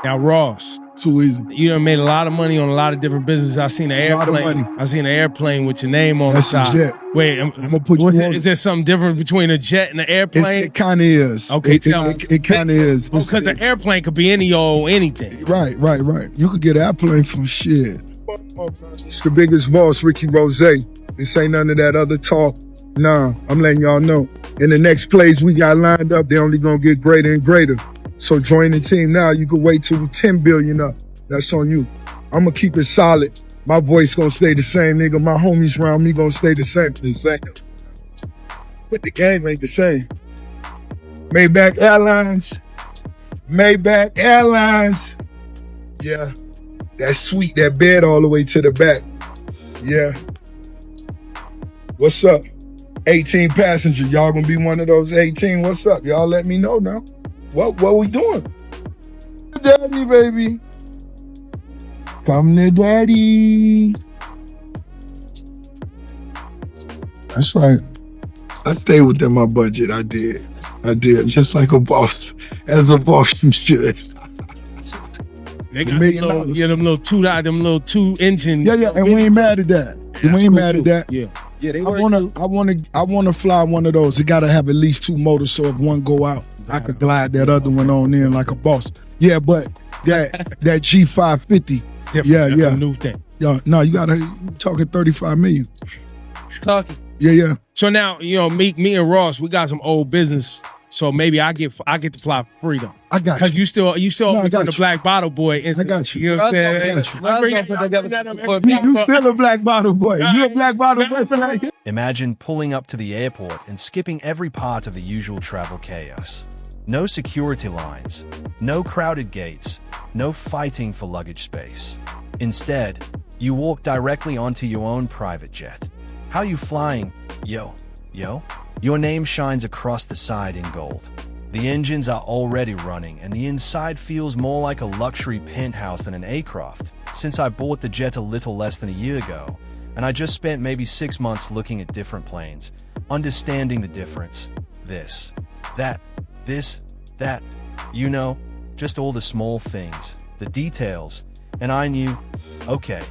Now, Ross, Too easy. you done made a lot of money on a lot of different businesses. I seen an airplane. I seen an airplane with your name on That's the a side. jet. Wait, I'm gonna put you on is there something different between a jet and an airplane? It kind of is. Okay, tell me. It kind of is. Because an airplane could be any old anything. Right. You could get an airplane from shit. It's the biggest boss, Ricky Rose. This ain't none of that other talk. Nah, I'm letting y'all know. In the next plays we got lined up, they only gonna get greater and greater. So join the team now. You can wait till we 10 billion up. That's on you. I'm gonna keep it solid. My voice gonna stay the same, nigga. My homies around me gonna stay the same. But the game ain't the same. Maybach Airlines. Yeah, that's sweet, that bed all the way to the back. Yeah. What's up? 18 passenger, y'all gonna be one of those 18? What's up? Y'all let me know now. What we doing? Daddy, baby. Come to daddy. That's right. I stayed within my budget. I did. Just like a boss. As a boss, you should. They got them little two engine. Yeah, and we ain't mad at that. Yeah, we ain't mad at that. Yeah. I wanna fly one of those. It gotta have at least 2 motors, so if one go out, I could glide that other one on in like a boss. Yeah, but that G550. Yeah. That's a new thing. Yeah, no, you talking 35 million. Talking. Yeah. So now, me and Ross, we got some old business. So maybe I get to fly for free though. I got you. Because you still owe me from the Black Bottle Boy. I got you. You know what I'm saying? I got you. You still a Black Bottle Boy. You a Black Bottle Boy. Imagine pulling up to the airport and skipping every part of the usual travel chaos. No security lines, no crowded gates, no fighting for luggage space. Instead, you walk directly onto your own private jet. How you flying? Yo. Your name shines across the side in gold. The engines are already running and the inside feels more like a luxury penthouse than an aircraft, since I bought the jet a little less than a year ago, and I just spent maybe 6 months looking at different planes, understanding the difference. This, that, just all the small things, the details, and I knew, okay,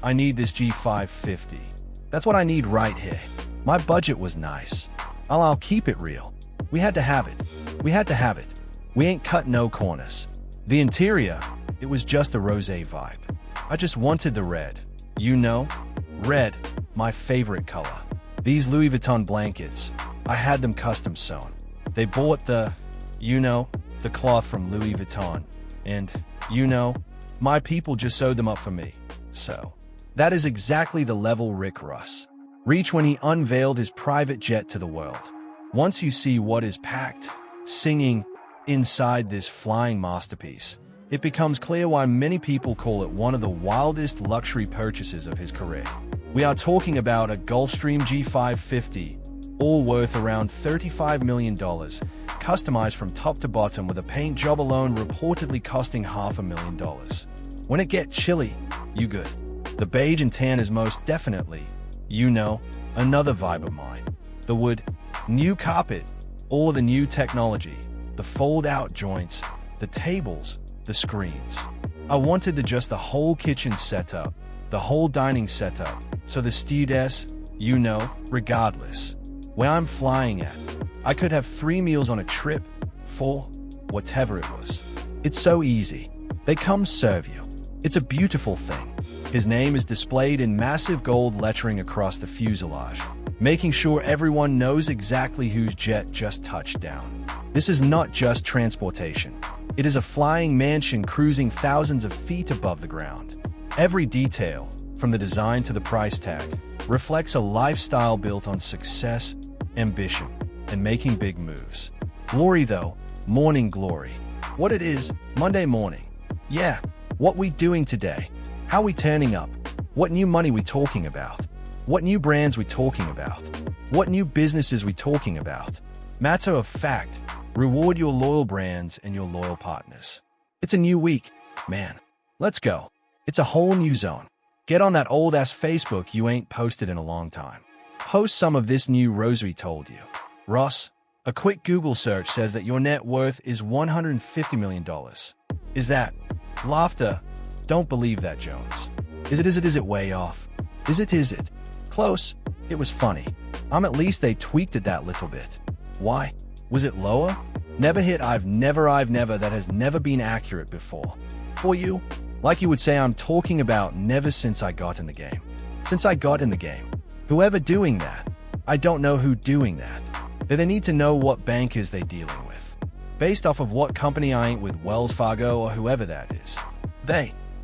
I need this G550. That's what I need right here. My budget was nice. I'll keep it real. We had to have it. We ain't cut no corners. The interior, it was just a rosé vibe. I just wanted the red. Red, my favorite color. These Louis Vuitton blankets, I had them custom sewn. They bought the cloth from Louis Vuitton. And, my people just sewed them up for me. So, that is exactly the level Rick Ross reached when he unveiled his private jet to the world. Once you see what is packed, singing, inside this flying masterpiece, it becomes clear why many people call it one of the wildest luxury purchases of his career. We are talking about a Gulfstream G550, all worth around $35 million, customized from top to bottom with a paint job alone reportedly costing $500,000. When it gets chilly, you good. The beige and tan is most definitely, another vibe of mine. The wood, new carpet, all of the new technology, the fold-out joints, the tables, the screens. I wanted the whole kitchen setup, the whole dining setup, so the stewardess, regardless where I'm flying at, I could have 3 meals on a trip, 4, whatever it was. It's so easy. They come serve you. It's a beautiful thing. His name is displayed in massive gold lettering across the fuselage, making sure everyone knows exactly whose jet just touched down. This is not just transportation. It is a flying mansion cruising thousands of feet above the ground. Every detail, from the design to the price tag, reflects a lifestyle built on success, ambition, and making big moves. Glory though, morning glory. What it is, Monday morning. Yeah, what we doing today? How we turning up? What new money we talking about? What new brands we talking about? What new businesses we talking about? Matter of fact, reward your loyal brands and your loyal partners. It's a new week, man. Let's go. It's a whole new zone. Get on that old-ass Facebook you ain't posted in a long time. Post some of this new rosary told you. Ross, a quick Google search says that your net worth is $150 million. Is that Laughter. Don't believe that, Jones. Is it way off? Is it? Close. It was funny. At least they tweaked it that little bit. Why? Was it lower? Never hit I've never that has never been accurate before. For you? Like you would say I'm talking about never since I got in the game. Since I got in the game. Whoever doing that? I don't know who doing that. They need to know what bankers they dealing with. Based off of what company I ain't with, Wells Fargo or whoever that is.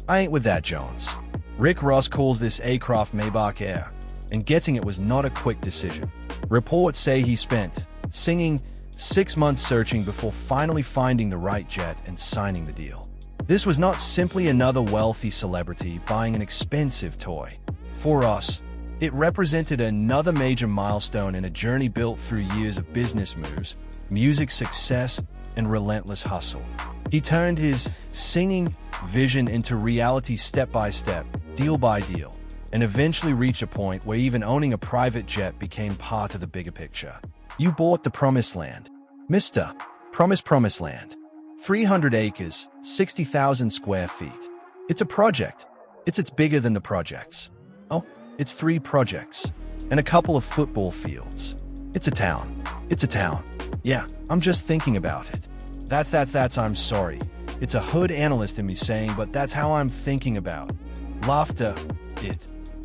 I ain't with that, Jones. Rick Ross calls this aircraft Maybach Air, and getting it was not a quick decision. Reports say he spent, singing, 6 months searching before finally finding the right jet and signing the deal. This was not simply another wealthy celebrity buying an expensive toy. For us, it represented another major milestone in a journey built through years of business moves, music success, and relentless hustle. He turned his singing vision into reality step by step, deal by deal, and eventually reached a point where even owning a private jet became part of the bigger picture. You bought the Promised Land. Mr. Promised Land. 300 acres, 60,000 square feet. It's a project. It's bigger than the projects. Oh, it's 3 projects. And a couple of football fields. It's a town. Yeah, I'm just thinking about it. That's I'm sorry. It's a hood analyst in me saying, but that's how I'm thinking about. Laughter.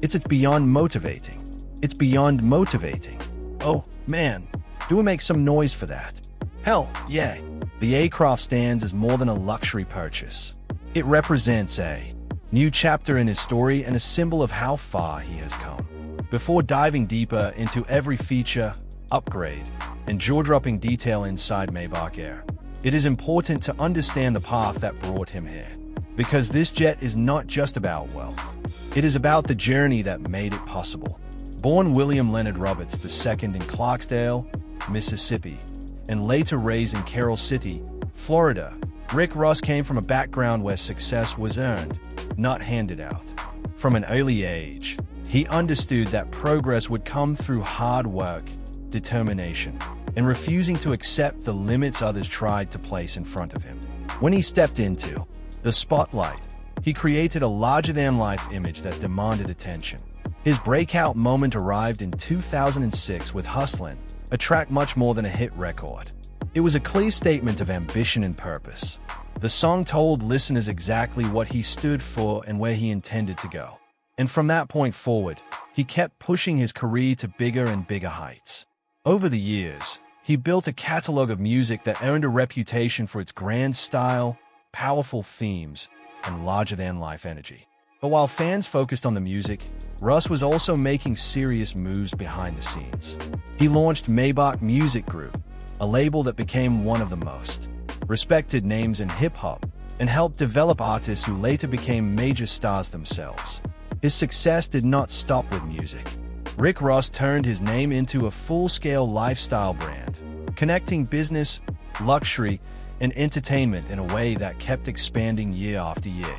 It's beyond motivating. It's beyond motivating. Oh, man. Do we make some noise for that? Hell, yeah. The aircraft stands as more than a luxury purchase. It represents a new chapter in his story and a symbol of how far he has come. Before diving deeper into every feature, upgrade, and jaw-dropping detail inside Maybach Air, it is important to understand the path that brought him here. Because this jet is not just about wealth. It is about the journey that made it possible. Born William Leonard Roberts II in Clarksdale, Mississippi, and later raised in Carroll City, Florida, Rick Ross came from a background where success was earned, not handed out. From an early age, he understood that progress would come through hard work, determination, and refusing to accept the limits others tried to place in front of him. When he stepped into the spotlight, he created a larger-than-life image that demanded attention. His breakout moment arrived in 2006 with Hustlin', a track much more than a hit record. It was a clear statement of ambition and purpose. The song told listeners exactly what he stood for and where he intended to go. And from that point forward, he kept pushing his career to bigger and bigger heights. Over the years, he built a catalog of music that earned a reputation for its grand style, powerful themes, and larger-than-life energy. But while fans focused on the music, Russ was also making serious moves behind the scenes. He launched Maybach Music Group, a label that became one of the most respected names in hip-hop and helped develop artists who later became major stars themselves. His success did not stop with music. Rick Ross turned his name into a full-scale lifestyle brand, connecting business, luxury, and entertainment in a way that kept expanding year after year.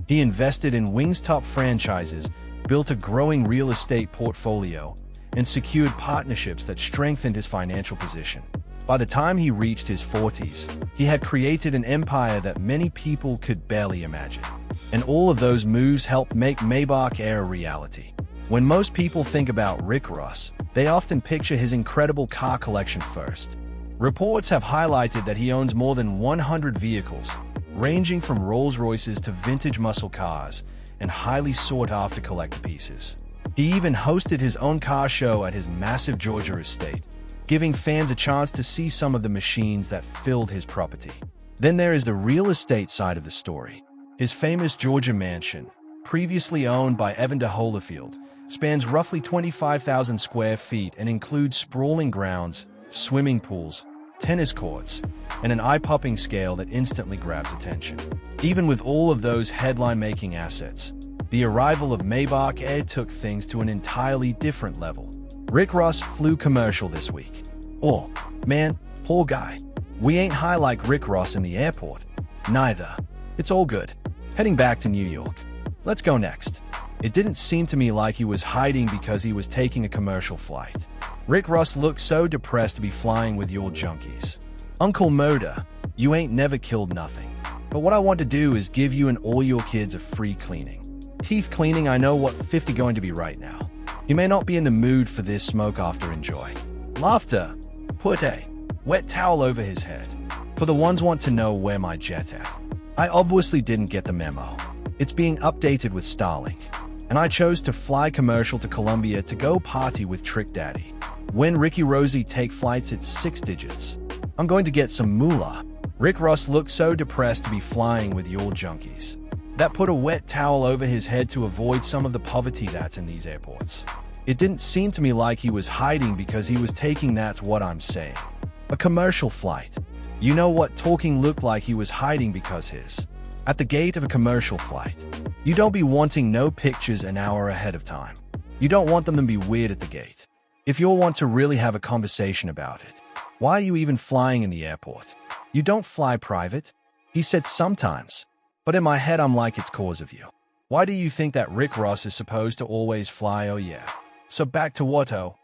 He invested in Wingstop franchises, built a growing real estate portfolio, and secured partnerships that strengthened his financial position. By the time he reached his 40s, he had created an empire that many people could barely imagine. And all of those moves helped make Maybach Air a reality. When most people think about Rick Ross, they often picture his incredible car collection first. Reports have highlighted that he owns more than 100 vehicles, ranging from Rolls-Royces to vintage muscle cars and highly sought-after collector pieces. He even hosted his own car show at his massive Georgia estate, giving fans a chance to see some of the machines that filled his property. Then there is the real estate side of the story. His famous Georgia mansion, previously owned by Evander Holyfield, spans roughly 25,000 square feet and includes sprawling grounds, swimming pools, tennis courts, and an eye-popping scale that instantly grabs attention. Even with all of those headline-making assets, the arrival of Maybach Air took things to an entirely different level. Rick Ross flew commercial this week. Oh, man, poor guy. We ain't high like Rick Ross in the airport. Neither. It's all good. Heading back to New York. Let's go next. It didn't seem to me like he was hiding because he was taking a commercial flight. Rick Ross looked so depressed to be flying with your junkies. Uncle Moda, you ain't never killed nothing. But what I want to do is give you and all your kids a free cleaning. Teeth cleaning, I know what 50 going to be right now. You may not be in the mood for this smoke after enjoy. Laughter. Put a wet towel over his head. For the ones want to know where my jet at. I obviously didn't get the memo. It's being updated with Starlink. And I chose to fly commercial to Colombia to go party with Trick Daddy. When Ricky Rosie take flights, it's 6 digits. I'm going to get some moolah. Rick Ross looked so depressed to be flying with your junkies. That put a wet towel over his head to avoid some of the poverty that's in these airports. It didn't seem to me like he was hiding because he was taking that's what I'm saying. A commercial flight. You know what talking looked like he was hiding because his. At the gate of a commercial flight. You don't be wanting no pictures an hour ahead of time. You don't want them to be weird at the gate. If you want to really have a conversation about it. Why are you even flying in the airport? You don't fly private? He said sometimes. But in my head, I'm like, it's cause of you. Why do you think that Rick Ross is supposed to always fly? Oh yeah. So back to Watto.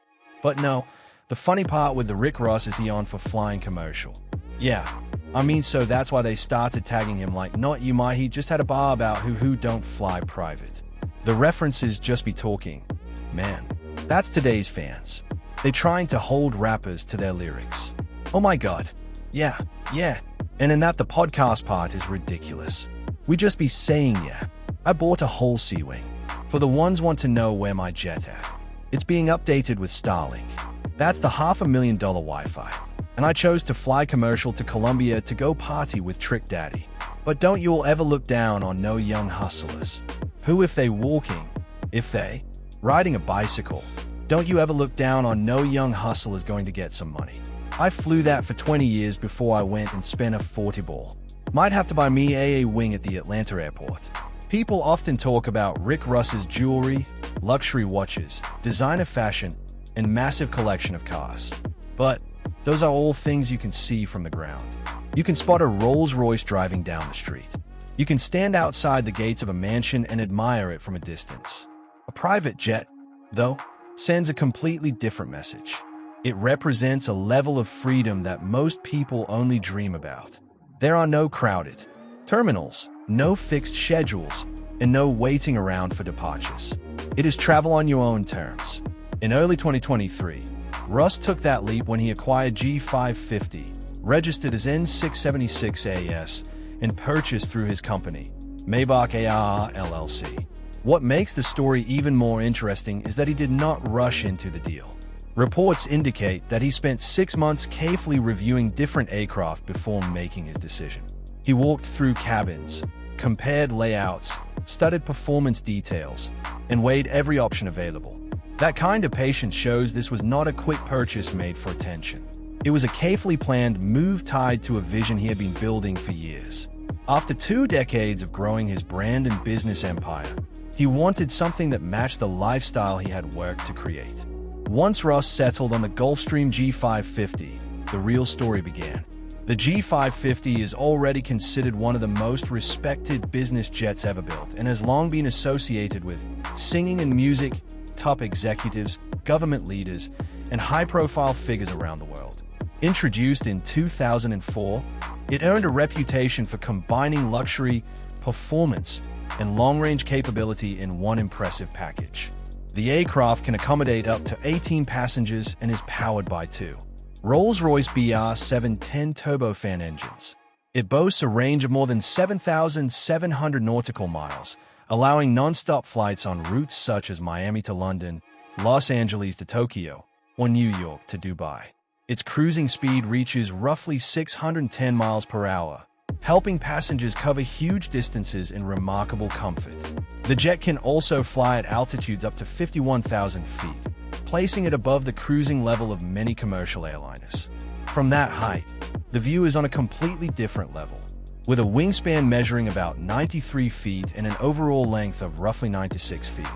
But no, the funny part with the Rick Ross is he on for flying commercial. Yeah, I mean, so that's why they started tagging him like, not you might, he just had a bar about who don't fly private. The references just be talking. Man, that's today's fans. They trying to hold rappers to their lyrics. Oh my god. Yeah. And in that the podcast part is ridiculous. We just be saying yeah. I bought a whole C-Wing. For the ones want to know where my jet at. It's being updated with Starlink. That's the $500,000 Wi-Fi. And I chose to fly commercial to Colombia to go party with Trick Daddy. But don't you all ever look down on no young hustlers. Who if they walking, if they riding a bicycle. Don't you ever look down on no young hustlers going to get some money. I flew that for 20 years before I went and spent a 40 ball. Might have to buy me a wing at the Atlanta airport. People often talk about Rick Ross's jewelry, luxury watches, designer fashion, and massive collection of cars. But those are all things you can see from the ground. You can spot a Rolls-Royce driving down the street. You can stand outside the gates of a mansion and admire it from a distance. A private jet, though, sends a completely different message. It represents a level of freedom that most people only dream about. There are no crowded terminals, no fixed schedules, and no waiting around for departures. It is travel on your own terms. In early 2023, Ross took that leap when he acquired G550, registered as N676AS, and purchased through his company, Maybach AR LLC. What makes the story even more interesting is that he did not rush into the deal. Reports indicate that he spent 6 months carefully reviewing different aircraft before making his decision. He walked through cabins, compared layouts, studied performance details, and weighed every option available. That kind of patience shows this was not a quick purchase made for attention. It was a carefully planned move tied to a vision he had been building for years. After 2 decades of growing his brand and business empire, he wanted something that matched the lifestyle he had worked to create. Once Ross settled on the Gulfstream G550, the real story began. The G550 is already considered one of the most respected business jets ever built and has long been associated with singing and music, top executives, government leaders, and high-profile figures around the world. Introduced in 2004, it earned a reputation for combining luxury, performance, and long-range capability in one impressive package. The aircraft can accommodate up to 18 passengers and is powered by 2 Rolls-Royce BR710 turbofan engines. It boasts a range of more than 7,700 nautical miles, allowing non-stop flights on routes such as Miami to London, Los Angeles to Tokyo, or New York to Dubai. Its cruising speed reaches roughly 610 miles per hour, helping passengers cover huge distances in remarkable comfort. The jet can also fly at altitudes up to 51,000 feet, placing it above the cruising level of many commercial airliners. From that height, the view is on a completely different level, with a wingspan measuring about 93 feet and an overall length of roughly 96 feet.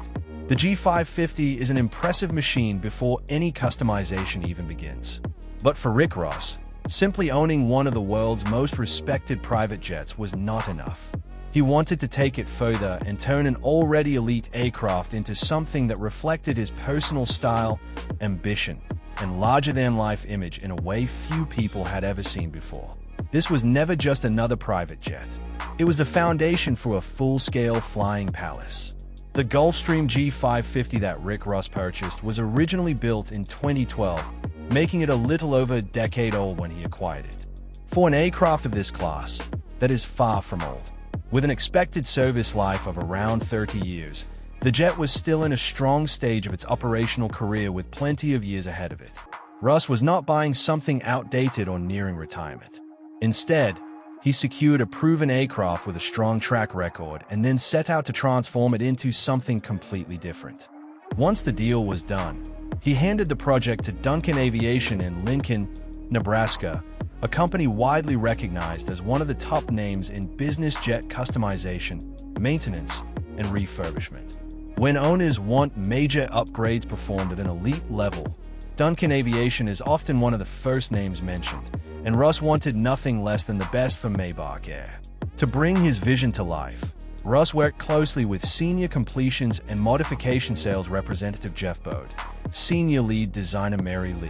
The G550 is an impressive machine before any customization even begins. But for Rick Ross, simply owning one of the world's most respected private jets was not enough. He wanted to take it further and turn an already elite aircraft into something that reflected his personal style, ambition, and larger-than-life image in a way few people had ever seen before. This was never just another private jet. It was the foundation for a full-scale flying palace. The Gulfstream G550 that Rick Ross purchased was originally built in 2012, making it a little over a decade old when he acquired it. For an aircraft of this class, that is far from old. With an expected service life of around 30 years, the jet was still in a strong stage of its operational career with plenty of years ahead of it. Russ was not buying something outdated or nearing retirement. Instead, he secured a proven aircraft with a strong track record and then set out to transform it into something completely different. Once the deal was done, he handed the project to Duncan Aviation in Lincoln, Nebraska, a company widely recognized as one of the top names in business jet customization, maintenance, and refurbishment. When owners want major upgrades performed at an elite level, Duncan Aviation is often one of the first names mentioned, and Russ wanted nothing less than the best for Maybach Air. To bring his vision to life, Russ worked closely with senior completions and modification sales representative Jeff Bode, senior lead designer Mary Lee,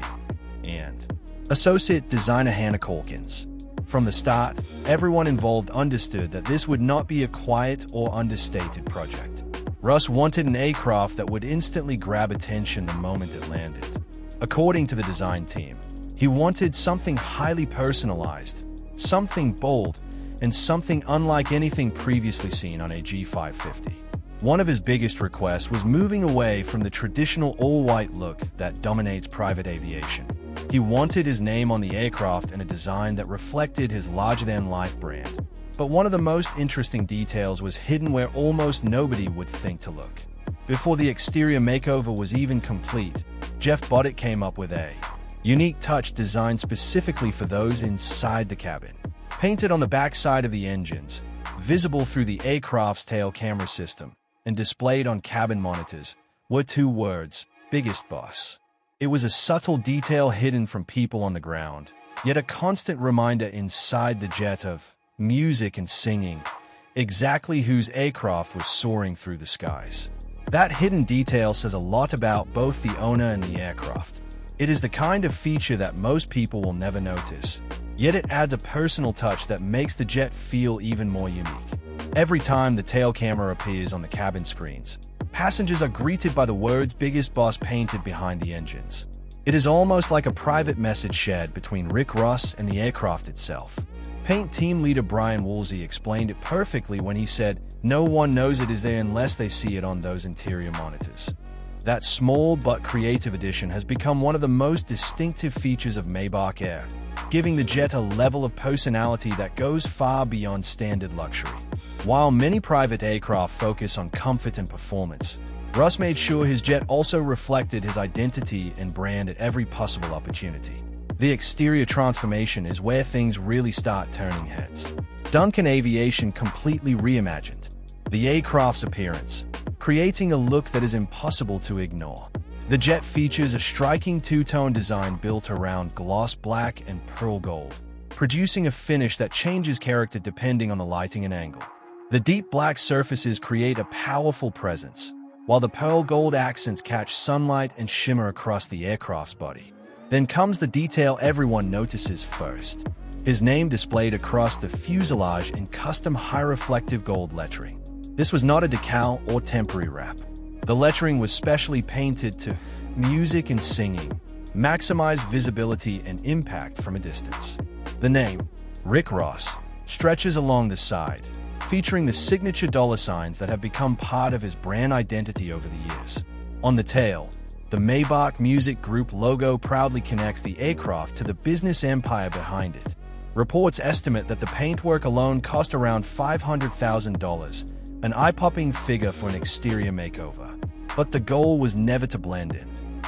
and associate designer Hannah Calkins. From the start, everyone involved understood that this would not be a quiet or understated project. Russ wanted an aircraft that would instantly grab attention the moment it landed. According to the design team, he wanted something highly personalized, something bold, and something unlike anything previously seen on a G550. One of his biggest requests was moving away from the traditional all-white look that dominates private aviation. He wanted his name on the aircraft and a design that reflected his larger-than-life brand. But one of the most interesting details was hidden where almost nobody would think to look. Before the exterior makeover was even complete, Jeff Boddick came up with a unique touch designed specifically for those inside the cabin. Painted on the backside of the engines, visible through the aircraft's tail camera system, and displayed on cabin monitors, were two words: Biggest Boss. It was a subtle detail hidden from people on the ground, yet a constant reminder inside the jet of music and singing, exactly whose aircraft was soaring through the skies. That hidden detail says a lot about both the owner and the aircraft. It is the kind of feature that most people will never notice, yet it adds a personal touch that makes the jet feel even more unique. Every time the tail camera appears on the cabin screens, passengers are greeted by the words "Biggest Boss" painted behind the engines. It is almost like a private message shared between Rick Ross and the aircraft itself. Paint team leader Brian Woolsey explained it perfectly when he said, "No one knows it is there unless they see it on those interior monitors." That small but creative addition has become one of the most distinctive features of Maybach Air, giving the jet a level of personality that goes far beyond standard luxury. While many private aircraft focus on comfort and performance, Russ made sure his jet also reflected his identity and brand at every possible opportunity. The exterior transformation is where things really start turning heads. Duncan Aviation completely reimagined the aircraft's appearance, creating a look that is impossible to ignore. The jet features a striking two-tone design built around gloss black and pearl gold, producing a finish that changes character depending on the lighting and angle. The deep black surfaces create a powerful presence, while the pearl gold accents catch sunlight and shimmer across the aircraft's body. Then comes the detail everyone notices first: his name displayed across the fuselage in custom high-reflective gold lettering. This was not a decal or temporary wrap. The lettering was specially painted to music and singing, maximize visibility and impact from a distance. The name, Rick Ross, stretches along the side, featuring the signature dollar signs that have become part of his brand identity over the years. On the tail, the Maybach Music Group logo proudly connects the aircraft to the business empire behind it. Reports estimate that the paintwork alone cost around $500,000, an eye-popping figure for an exterior makeover. But the goal was never to blend in.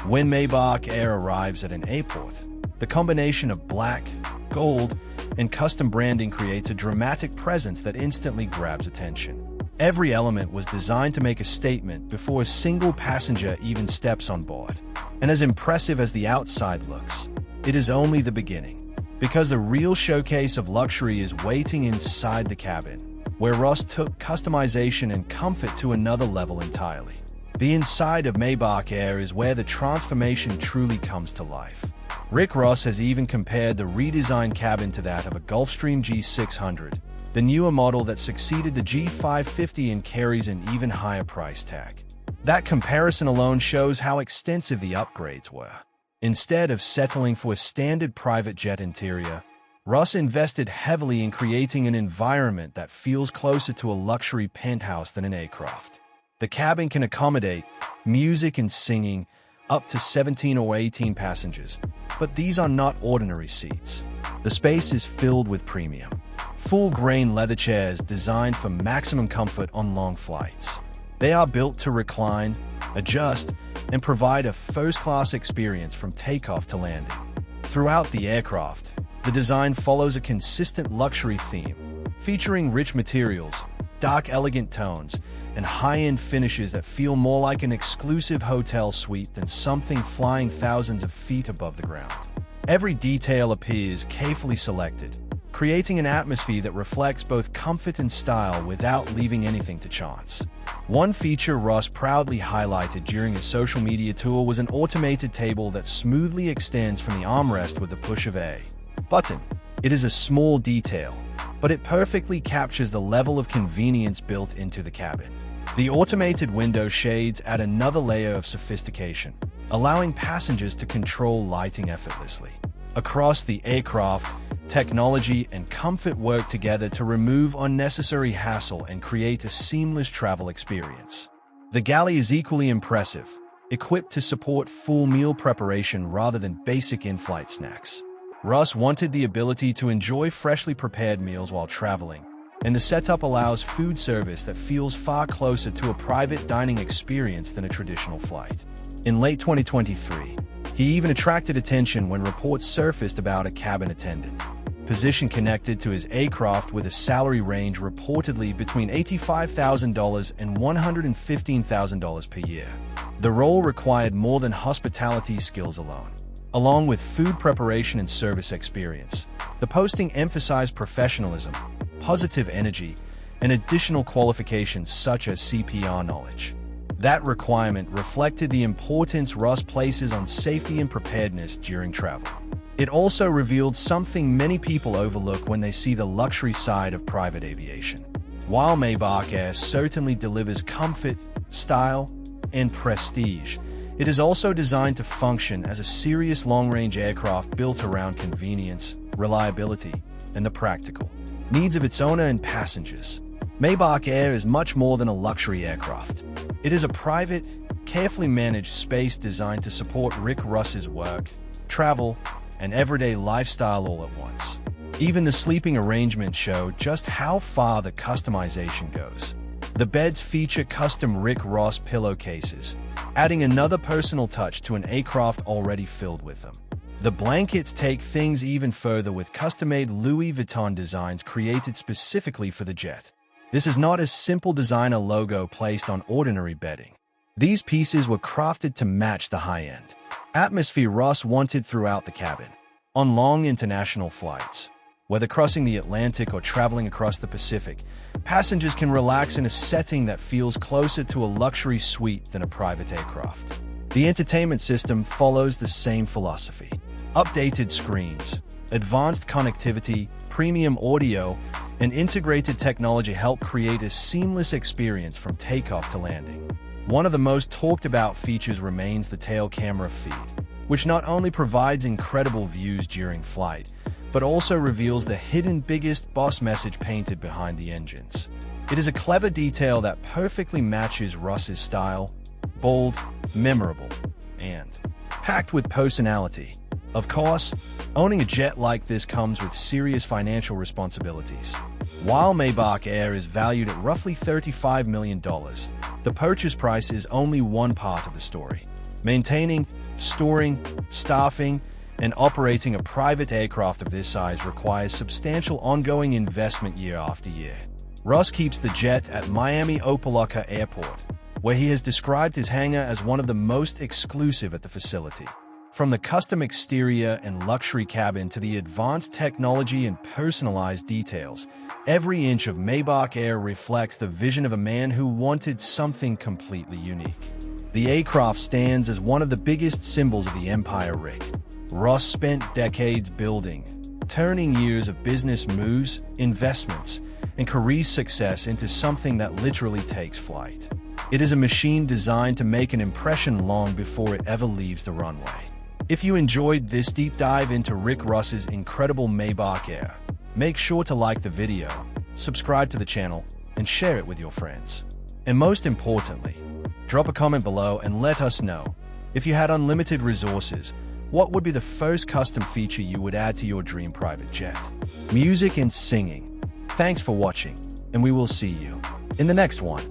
When Maybach Air arrives at an airport, the combination of black, gold, and custom branding creates a dramatic presence that instantly grabs attention. Every element was designed to make a statement before a single passenger even steps on board. And as impressive as the outside looks, it is only the beginning. Because the real showcase of luxury is waiting inside the cabin, where Ross took customization and comfort to another level entirely. The inside of Maybach Air is where the transformation truly comes to life. Rick Ross has even compared the redesigned cabin to that of a Gulfstream G600, the newer model that succeeded the G550 and carries an even higher price tag. That comparison alone shows how extensive the upgrades were. Instead of settling for a standard private jet interior, Ross invested heavily in creating an environment that feels closer to a luxury penthouse than an aircraft. The cabin can accommodate music and singing up to 17 or 18 passengers, but these are not ordinary seats. The space is filled with premium, full-grain leather chairs designed for maximum comfort on long flights. They are built to recline, adjust, and provide a first-class experience from takeoff to landing. Throughout the aircraft, the design follows a consistent luxury theme, featuring rich materials, dark elegant tones, and high-end finishes that feel more like an exclusive hotel suite than something flying thousands of feet above the ground. Every detail appears carefully selected, creating an atmosphere that reflects both comfort and style without leaving anything to chance. One feature Ross proudly highlighted during his social media tour was an automated table that smoothly extends from the armrest with the push of a button. It is a small detail, but it perfectly captures the level of convenience built into the cabin. The automated window shades add another layer of sophistication, allowing passengers to control lighting effortlessly. Across the aircraft, technology and comfort work together to remove unnecessary hassle and create a seamless travel experience. The galley is equally impressive, equipped to support full meal preparation rather than basic in-flight snacks. Ross wanted the ability to enjoy freshly prepared meals while traveling, and the setup allows food service that feels far closer to a private dining experience than a traditional flight. In late 2023, he even attracted attention when reports surfaced about a cabin attendant position connected to his aircraft with a salary range reportedly between $85,000 and $115,000 per year. The role required more than hospitality skills alone. Along with food preparation and service experience, the posting emphasized professionalism, positive energy, and additional qualifications such as CPR knowledge. That requirement reflected the importance Ross places on safety and preparedness during travel. It also revealed something many people overlook when they see the luxury side of private aviation. While Maybach Air certainly delivers comfort, style, and prestige, it is also designed to function as a serious long-range aircraft built around convenience, reliability, and the practical needs of its owner and passengers. Maybach Air is much more than a luxury aircraft. It is a private, carefully managed space designed to support Rick Ross's work, travel, and everyday lifestyle all at once. Even the sleeping arrangements show just how far the customization goes. The beds feature custom Rick Ross pillowcases, adding another personal touch to an aircraft already filled with them. The blankets take things even further with custom-made Louis Vuitton designs created specifically for the jet. This is not a simple designer logo placed on ordinary bedding. These pieces were crafted to match the high-end atmosphere Ross wanted throughout the cabin. On long international flights, whether crossing the Atlantic or traveling across the Pacific, passengers can relax in a setting that feels closer to a luxury suite than a private aircraft. The entertainment system follows the same philosophy. Updated screens, advanced connectivity, premium audio, and integrated technology help create a seamless experience from takeoff to landing. One of the most talked about features remains the tail camera feed, which not only provides incredible views during flight, but also reveals the hidden biggest boss message painted behind the engines. It is a clever detail that perfectly matches Ross's style, bold, memorable, and packed with personality. Of course, owning a jet like this comes with serious financial responsibilities. While Maybach Air is valued at roughly $35 million, the purchase price is only one part of the story. Maintaining, storing, staffing, and operating a private aircraft of this size requires substantial ongoing investment year after year. Ross keeps the jet at Miami Opa-locka Airport, where he has described his hangar as one of the most exclusive at the facility. From the custom exterior and luxury cabin to the advanced technology and personalized details, every inch of Maybach Air reflects the vision of a man who wanted something completely unique. The aircraft stands as one of the biggest symbols of the Empire Rick Ross spent decades building, turning years of business moves, investments, and career success into something that literally takes flight. It is a machine designed to make an impression long before it ever leaves the runway. If you enjoyed this deep dive into Rick Ross's incredible Maybach Air, make sure to like the video, subscribe to the channel, and share it with your friends. And most importantly, drop a comment below and let us know, if you had unlimited resources, what would be the first custom feature you would add to your dream private jet? Music and singing. Thanks for watching, and we will see you in the next one.